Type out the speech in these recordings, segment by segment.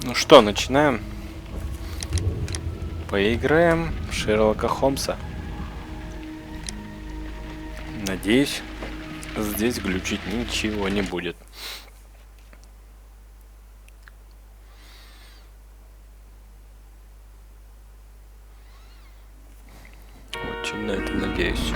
Ну что, начинаем. Поиграем в Шерлока Холмса. Надеюсь, здесь глючить ничего не будет. Очень на это надеюсь.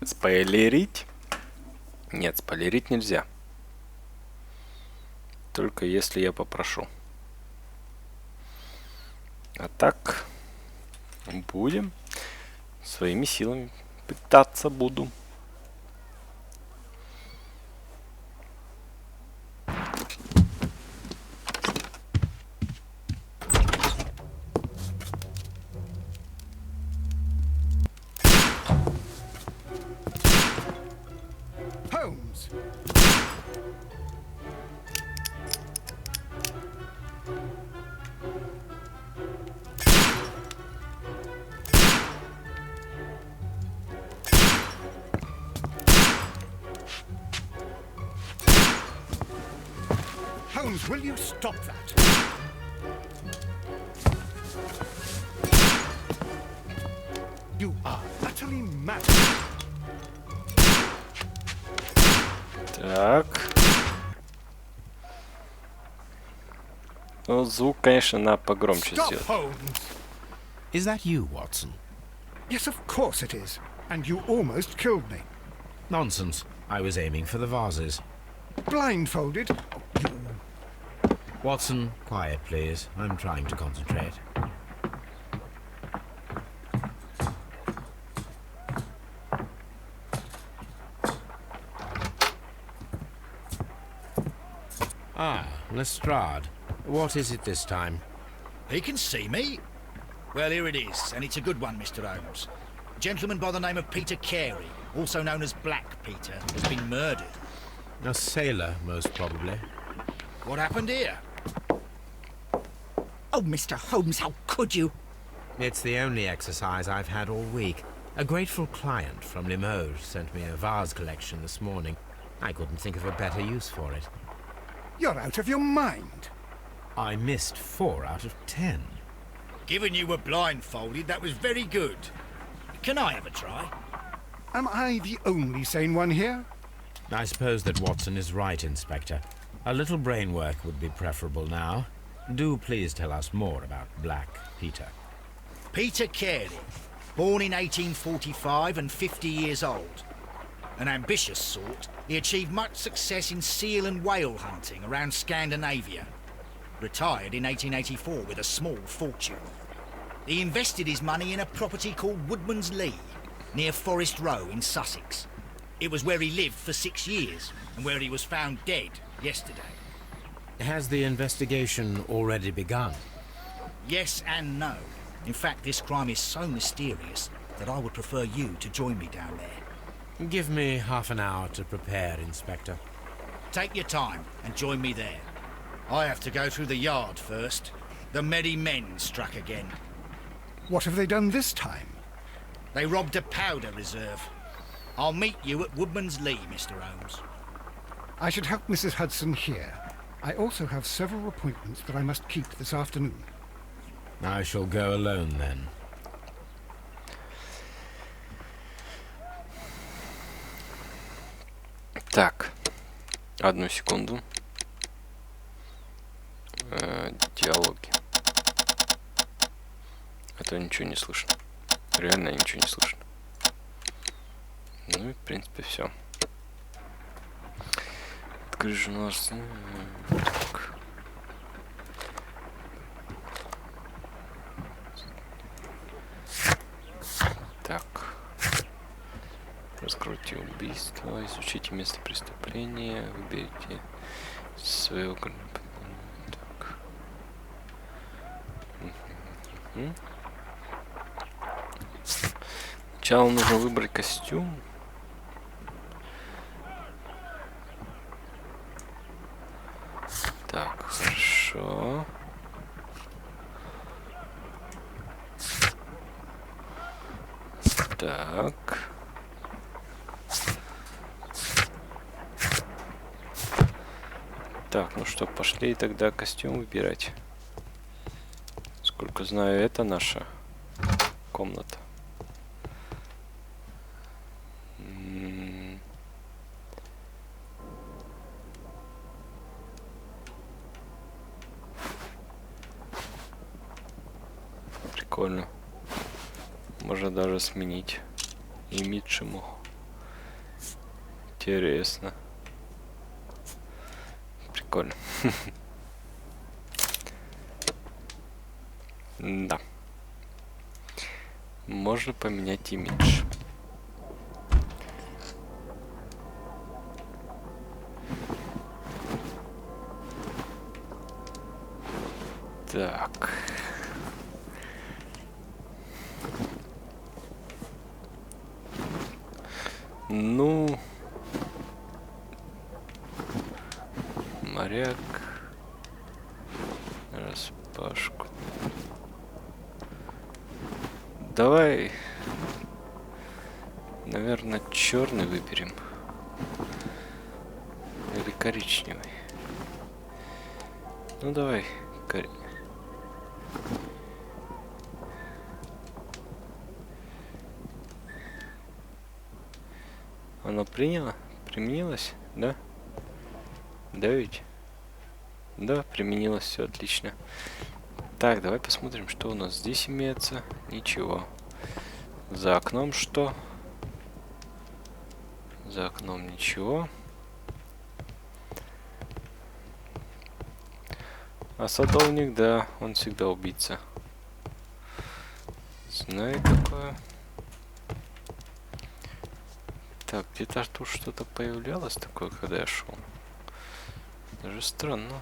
Спойлерить? Нет, спойлерить нельзя. Только если я попрошу. А так будем своими силами пытаться буду. Holmes. Holmes, will you stop that? You are utterly mad. Так. Ну, звук, конечно, надо погромче Stop, сделать. Holmes. Is that you, Watson? Yes, of course it is. And you almost killed me. Nonsense. I was aiming for the vases. Blindfolded? Watson, quiet, please. I'm trying to concentrate. Ah, Lestrade. What is it this time? He can see me. Well, here it is, and it's a good one, Mr. Holmes. A gentleman by the name of Peter Carey, also known as Black Peter, has been murdered. A sailor, most probably. What happened here? Oh, Mr. Holmes, how could you? It's the only exercise I've had all week. A grateful client from Limoges sent me a vase collection this morning. I couldn't think of a better use for it. You're out of your mind. I missed 4 out of 10. Given you were blindfolded, that was very good. Can I have a try? Am I the only sane one here? I suppose that Watson is right, Inspector. A little brain work would be preferable now. Do please tell us more about Black Peter. Peter Carey, born in 1845 and 50 years old. An ambitious sort, he achieved much success in seal and whale hunting around Scandinavia. Retired in 1884 with a small fortune. He invested his money in a property called Woodman's Lee, near Forest Row in Sussex. It was where he lived for 6 years, and where he was found dead yesterday. Has the investigation already begun? Yes and no. In fact, this crime is so mysterious that I would prefer you to join me down there. Give me half an hour to prepare, Inspector. Take your time and join me there. I have to go through the yard first. The merry men struck again. What have they done this time? They robbed a powder reserve. I'll meet you at Woodman's Lee, Mr. Holmes. I should help Mrs. Hudson here. I also have several appointments that I must keep this afternoon. I shall go alone then. Так, одну секунду. Диалоги. А то ничего не слышно. Реально ничего не слышно. Ну и в принципе все. Открыжу нас. Так. Изучите место преступления, выберите своего... Так. Сначала нужно выбрать костюм. Так, хорошо. Так. Так, ну что, пошли тогда костюм выбирать. Сколько знаю, это наша комната. Прикольно. Можно даже сменить имидж ему. Интересно. Прикольно. Да. Можно поменять имидж. Так. Ну, моряк, распашку. Давай, наверное, черный выберем или коричневый. Ну давай, Оно применилось, да? Да ведь? Да, применилось, все отлично. Так, давай посмотрим, что у нас здесь имеется. Ничего. За окном что? За окном ничего. А садовник, да, он всегда убийца. Знаю такое. Так, где-то тут что-то появлялось такое, когда я шел. Даже странно.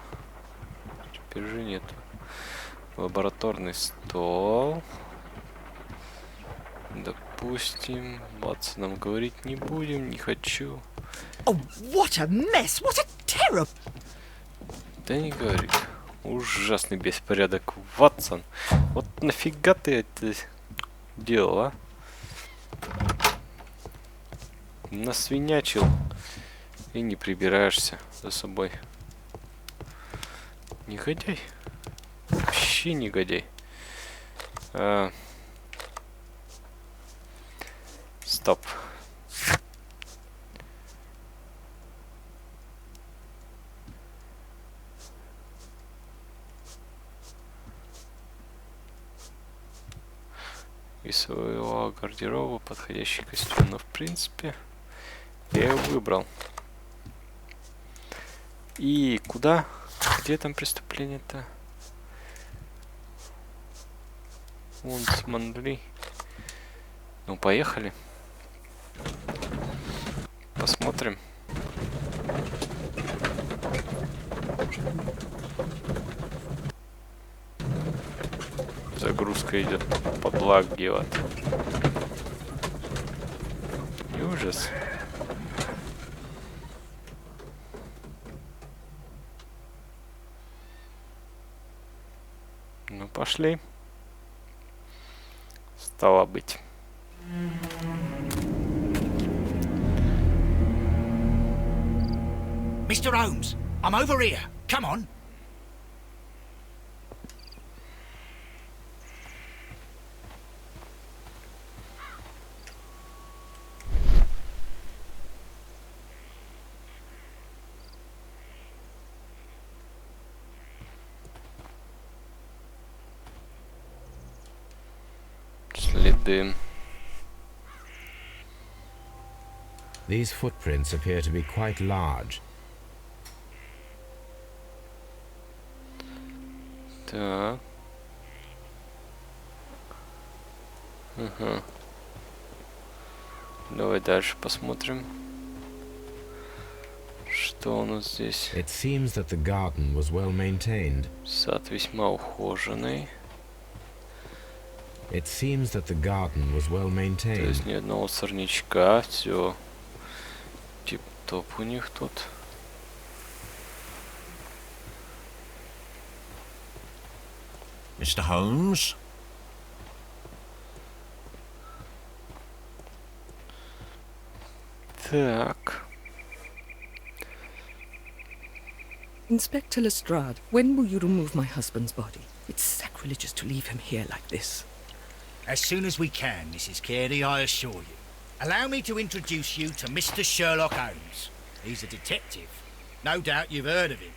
Теперь же нету. Лабораторный стол. Допустим. Ватсоном говорить не будем, не хочу. Oh, what a mess! What a terror! Да не говори. Ужасный беспорядок, Ватсон. Вот нафига ты это делал, а? Насвинячил и не прибираешься за собой. Негодяй. Вообще негодяй. Стоп. Из своего гардероба подходящий костюм, но в принципе я его выбрал. И куда? Где там преступление-то? Вон смотри. Ну, поехали. Посмотрим. Загрузка идет, подлагивает. И ужас. Ну, пошли. Стало быть. Mr. Holmes, I'm over here. Come on. Следы. These footprints appear to be quite large. Так. Ага. Давай дальше посмотрим. Что у нас здесь? It seems that the garden was well maintained. Сад весьма ухоженный. It seems that the garden was well То maintained. есть ни одного сорнячка. Все тип-топ у них тут. Mr. Holmes? Так. Inspector Lestrade, when will you remove my husband's body? It's sacrilegious to leave him here like this. As soon as we can, Mrs. Carey, I assure you. Allow me to introduce you to Mr. Sherlock Holmes. He's a detective. No doubt you've heard of him.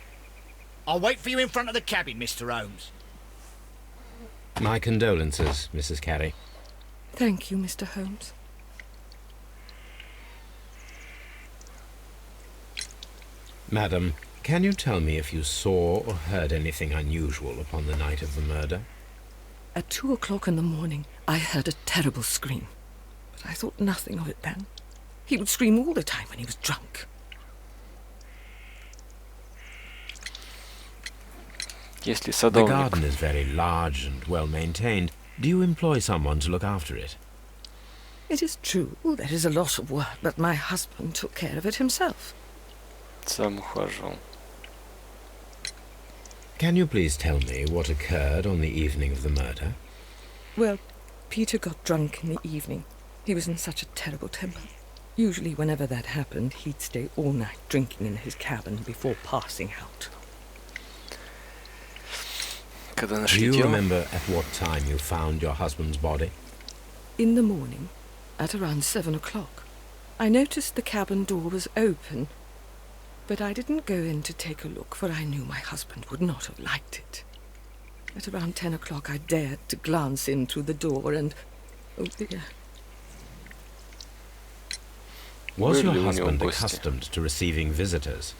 I'll wait for you in front of the cabin, Mr. Holmes. My condolences, Mrs. Carey. Thank you, Mr. Holmes. Madam, can you tell me if you saw or heard anything unusual upon the night of the murder? At 2 o'clock in the morning, I heard a terrible scream. But I thought nothing of it then. He would scream all the time when he was drunk. Если The садовник... garden is very large and well maintained. Do you employ someone to look after it? It is true, there is a lot of work, but my husband took care of it himself. Сам ухожу. Can you please tell me what occurred on the evening of the murder? Well, Peter got drunk in the evening. He was in such a terrible temper. Usually whenever that happened, he'd stay all night drinking in his cabin before passing out. Когда Do нашли you тело... remember at what time you found your husband's body? In the morning, at around 7 o'clock, I noticed the cabin door was open, but I didn't go in to take a look, for I knew my husband would not have liked it. At around 10 o'clock, I dared to glance in through the door and... oh dear. Was your Были у него husband гости? accustomed to receiving visitors?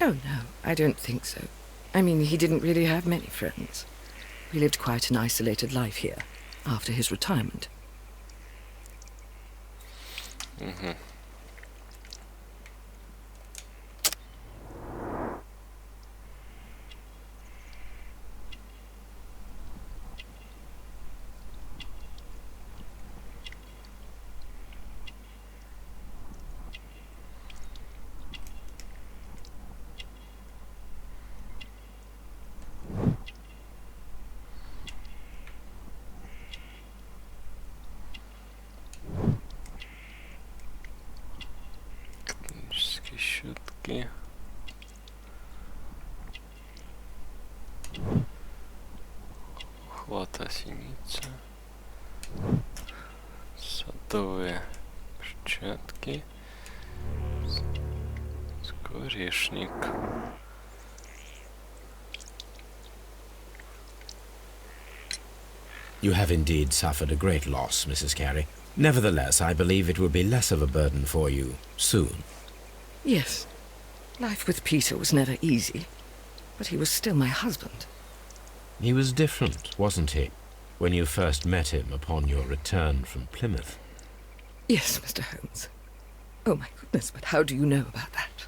Oh no, I don't think so. I mean, he didn't really have many friends. He lived quite an isolated life here, after his retirement. Угу. Щетки. Хват осенница. Садовые перчатки. Скворечник. You have indeed suffered a great loss, Mrs. Carey. Nevertheless, I believe it will be less of a burden for you soon. Yes, life with Peter was never easy, but he was still my husband. He was different, wasn't he, when you first met him upon your return from Plymouth? Yes, Mr. Holmes. Oh my goodness, but how do you know about that?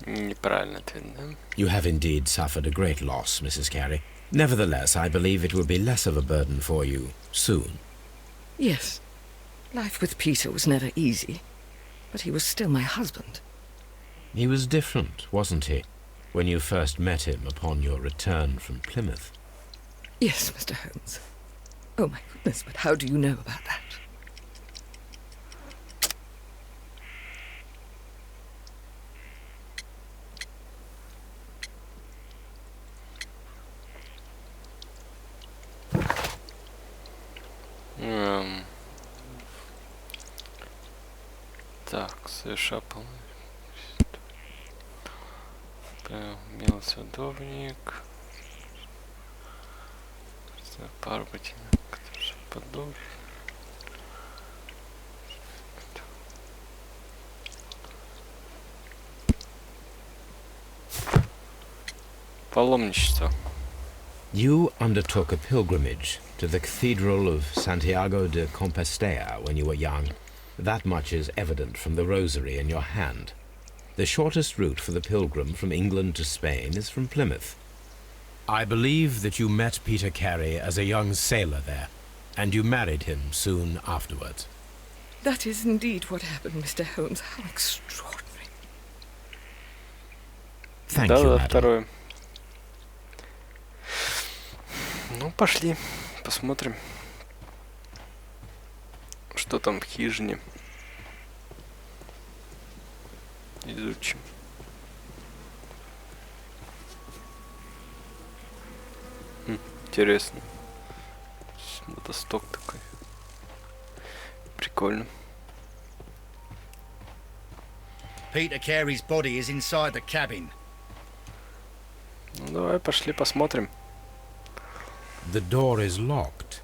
Неправильно ответ, да? You have indeed suffered a great loss, Mrs. Carey. Nevertheless, I believe it will be less of a burden for you soon. Yes, life with Peter was never easy, but he was still my husband. He was different, wasn't he, when you first met him upon your return from Plymouth? Yes, Mr. Holmes. Oh my goodness, but how do you know about that? Так, совершал мелкий садовник. Пару ботинок, который подошв. Паломничество. You undertook a pilgrimage to the Cathedral of Santiago de Compostela when you were young. That much is evident from the rosary in your hand. The shortest route for the pilgrim from England to Spain is from Plymouth. I believe that you met Peter Carey as a young sailor there, and you married him soon afterwards. That is indeed what happened, Mr. Holmes. How extraordinary. Thank Да, you, да, madam. второе. Ну, пошли, посмотрим, что там в хижине. Изучим. Интересно. Мотосток такой. Прикольно. Peter Carey's body is inside the cabin. Ну, давай, пошли, посмотрим. The door is locked.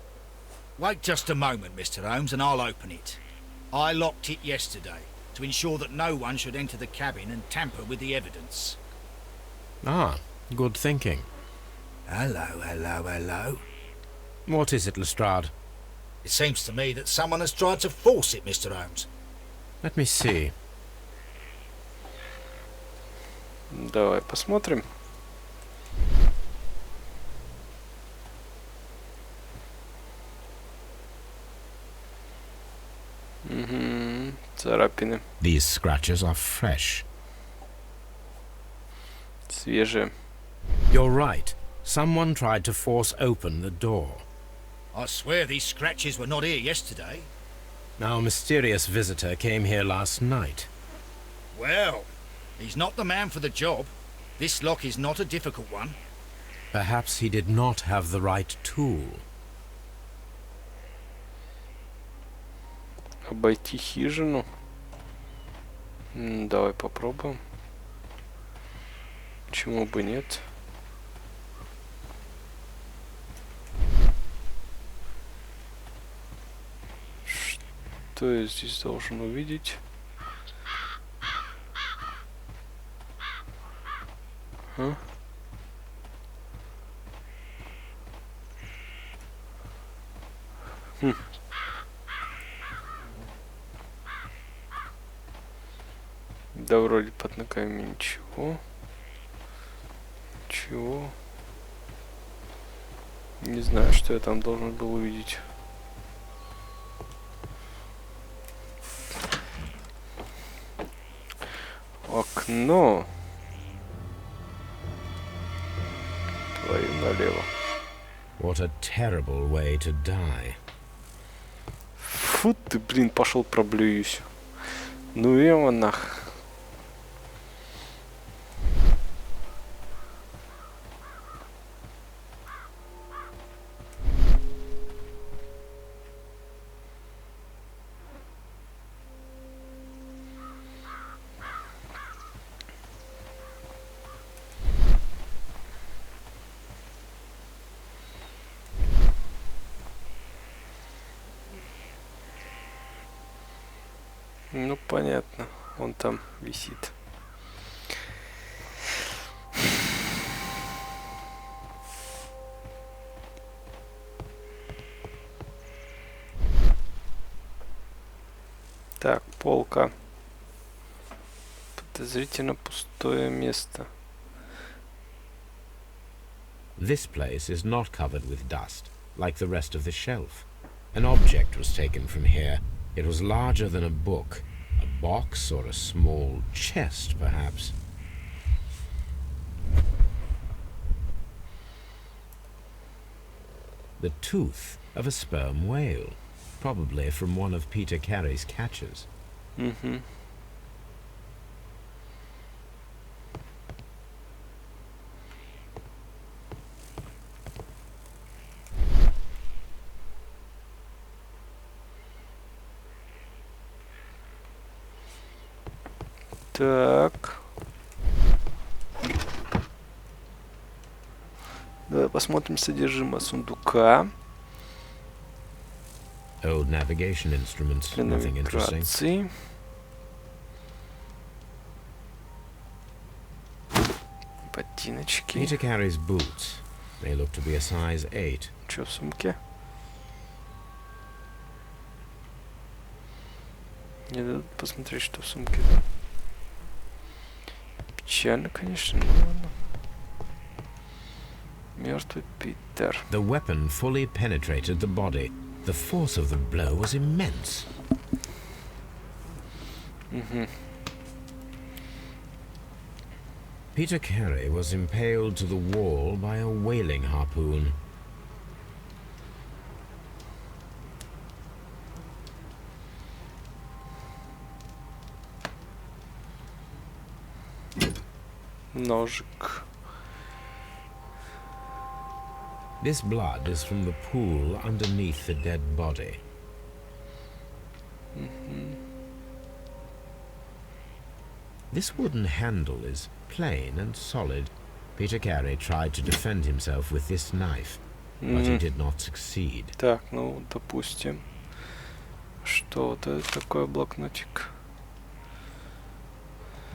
Wait just a moment, Mr. Holmes, and I'll open it. I locked it yesterday to ensure that no one should enter the cabin and tamper with the evidence. Ah, good thinking. Hello, hello, hello. What is it, Lestrade? It seems to me that someone has tried to force it, Mr. Holmes. Let me see. Давай, посмотрим. Угу, царапины. These scratches are fresh. Свежие. You're right. Someone tried to force open the door. I swear these scratches were not here yesterday. Our mysterious visitor came here last night. Well, he's not the man for the job. This lock is not a difficult one. Perhaps he did not have the right tool. Обойти хижину. Давай попробуем. Почему бы нет? Что я здесь должен увидеть? А? Да, вроде под ногами ничего. Чего? Не знаю, что я там должен был увидеть. Окно. Твою налево. What a terrible way to die. Фу ты, блин, пошел проблююсь. Ну его нах. Ну, понятно. Он там висит. Так, полка. Подозрительно пустое место. This place is not covered with dust, like the rest of the shelf. An object was taken from here. It was larger than a book. A box or a small chest, perhaps. The tooth of a sperm whale, probably from one of Peter Carey's catches. Угу. Так. Давай посмотрим содержимое сундука. Old navigation instruments, Для nothing interesting. навигации. Ботиночки. Peter carries boots. They look to be a size 8. Что в сумке? Мне дадут посмотреть, что в сумке. Печально, конечно, но ладно. Мертвый Питер. The weapon fully penetrated the body. The force of the blow was immense. Peter Carey was impaled to the wall by a whaling harpoon. Ножик. This blood is from the pool underneath the dead body. This wooden handle is plain and solid. Peter Carey tried to defend himself with this knife, but he did not succeed. Так, ну, допустим, что это такое блокнотик.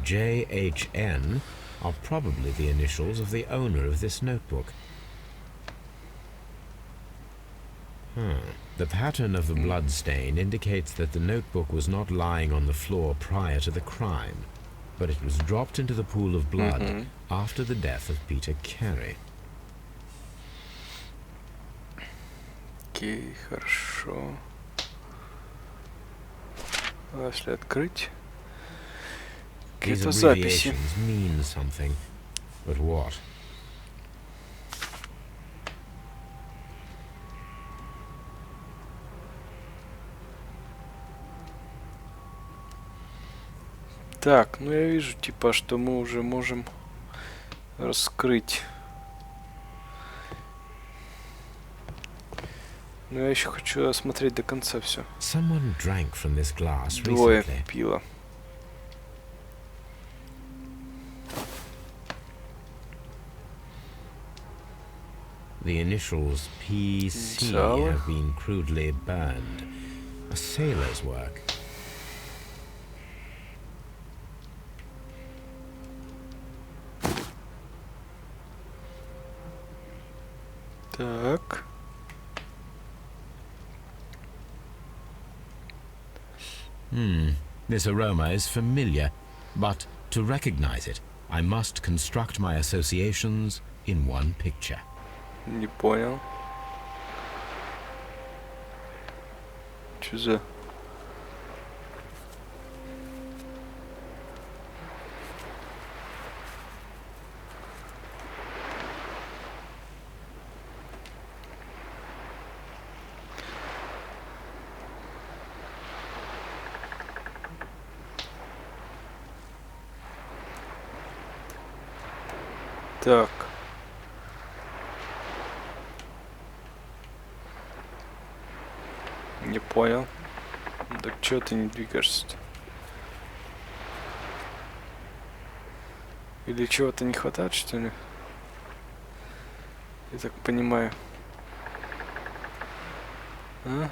JHN are probably the initials of the owner of this notebook. The pattern of the blood stain indicates that the notebook was not lying on the floor prior to the crime, but it was dropped into the pool of blood after the death of Peter Carey. Окей, хорошо. А если открыть? These Какие-то записи. abbreviations mean something, but what? Так, ну я вижу, типа, что мы уже можем раскрыть. Но я еще хочу осмотреть до конца все. Someone drank from this glass Двое recently. пила. The initials PC Инициалы. have been crudely burned. A sailor's work. Так. This aroma is familiar, but to recognize it, I must construct my associations in one picture. Не понял. Чё за... Так. Не понял. Так чё ты не двигаешься-то? Или чего-то не хватает, что ли? Я так понимаю. А?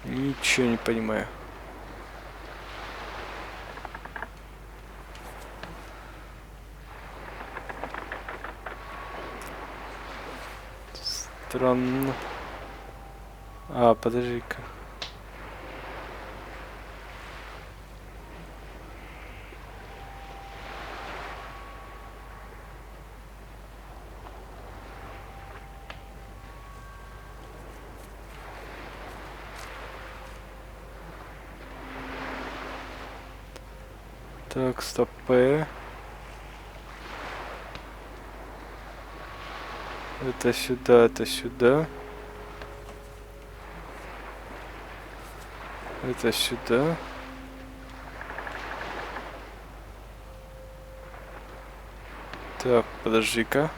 Ничего не понимаю. Странно. А, подожди-ка. Так, стоп. Это сюда, это сюда. Это сюда. Так, подожди-ка.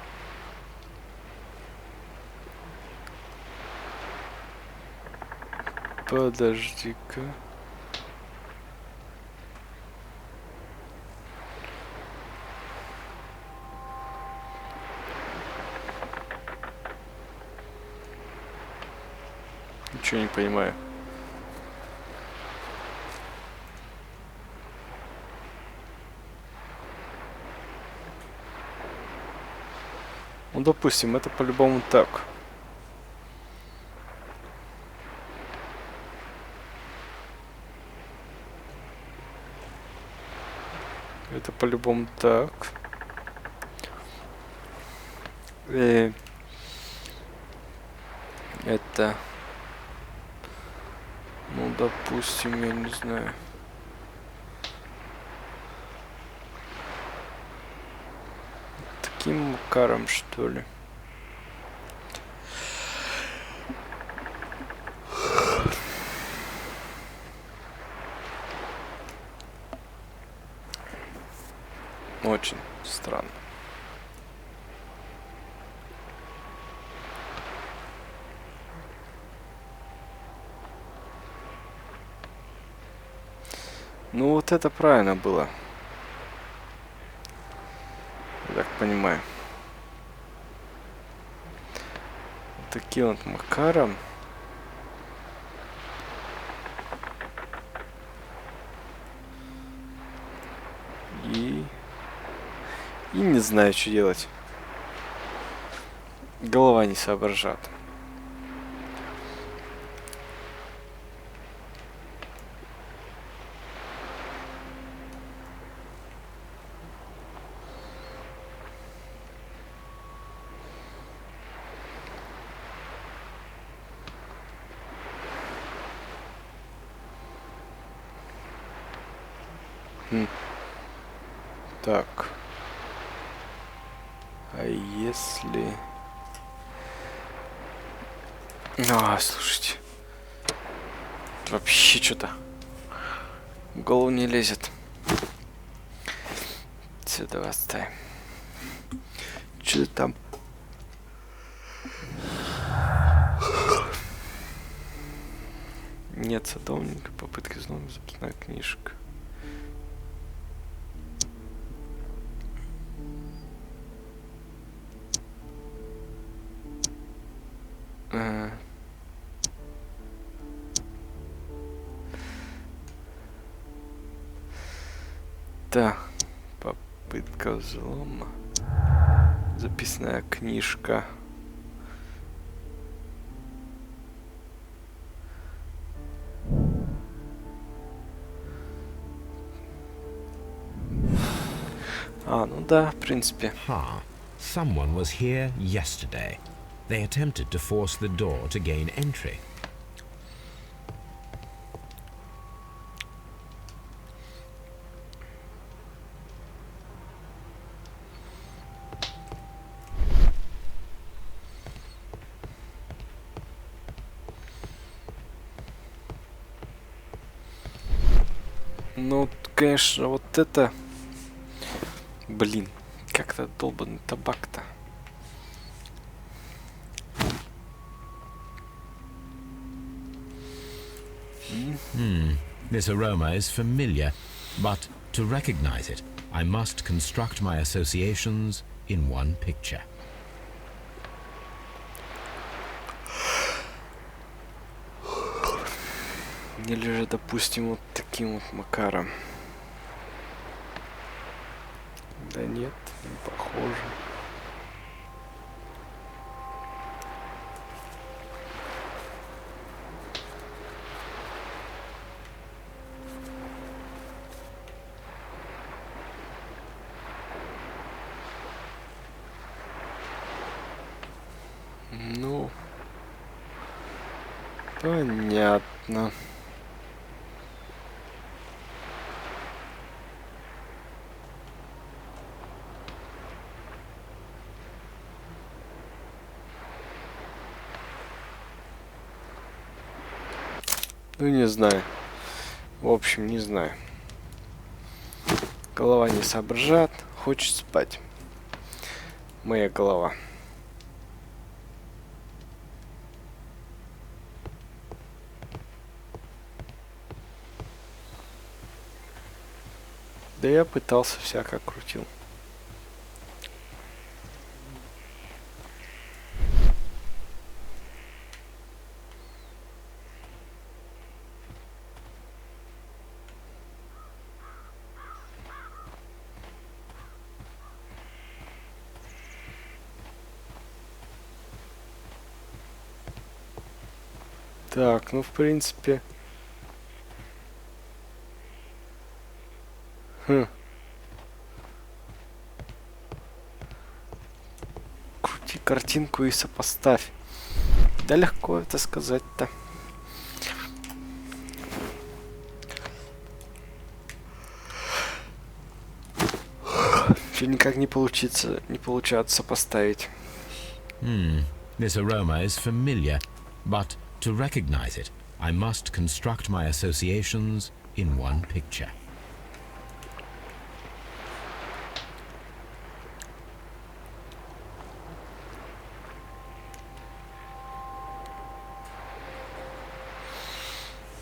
Подожди-ка. Ничего не понимаю. Ну, допустим, это по-любому так. Это по-любому так. Это... Ну, допустим, я не знаю. Таким макаром, что ли? Очень странно. Ну вот это правильно было. Я так понимаю. Вот таким вот макаром. И не знаю, что делать. Голова не соображает. Так. А если... слушайте. Вообще что-то в голову не лезет. Сюда оставим. Что там? Нет садовника, попытка снова, записная книжка. Так, попытка взлома. Записная книжка. Ну да, в принципе. Someone was here yesterday. They attempted to force the door to gain entry. Ну, конечно, вот это... Блин, как-то долбанный табак-то. This aroma is familiar, but to recognize it, I must construct my associations in one picture. Или же, допустим, вот таким вот макаром. Да нет, не похоже. Ну, понятно. Ну, не знаю. В общем, не знаю. Голова не соображает, хочет спать. Моя голова. Да я пытался, всяко крутил. Так, ну в принципе. Крути картинку и сопоставь. Да легко это сказать-то. Все никак не получается поставить. This aroma is familiar, but to recognize it, I must construct my associations in one picture.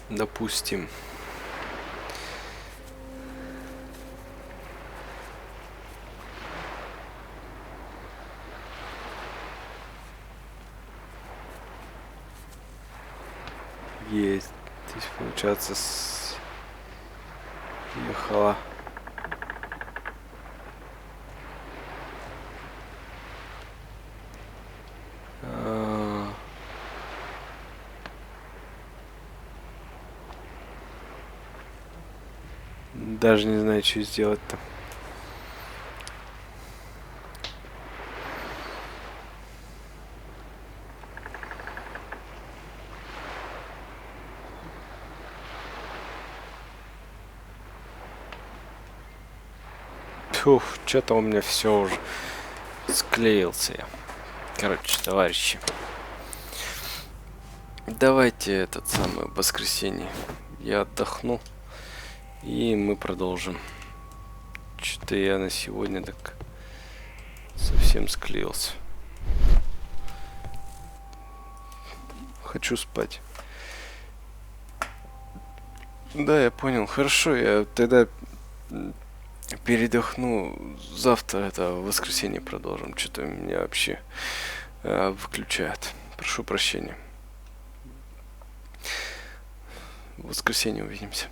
Допустим. Есть. Здесь получается ехала. Даже не знаю, что сделать-то. Фух, что-то у меня все уже склеился я. Короче, товарищи. Давайте этот самый воскресенье. Я отдохну. И мы продолжим. Что-то я на сегодня так совсем склеился. Хочу спать. Да, я понял. Хорошо, я тогда передохну. Завтра, это в воскресенье продолжим. Что-то меня вообще выключает. Прошу прощения. В воскресенье увидимся.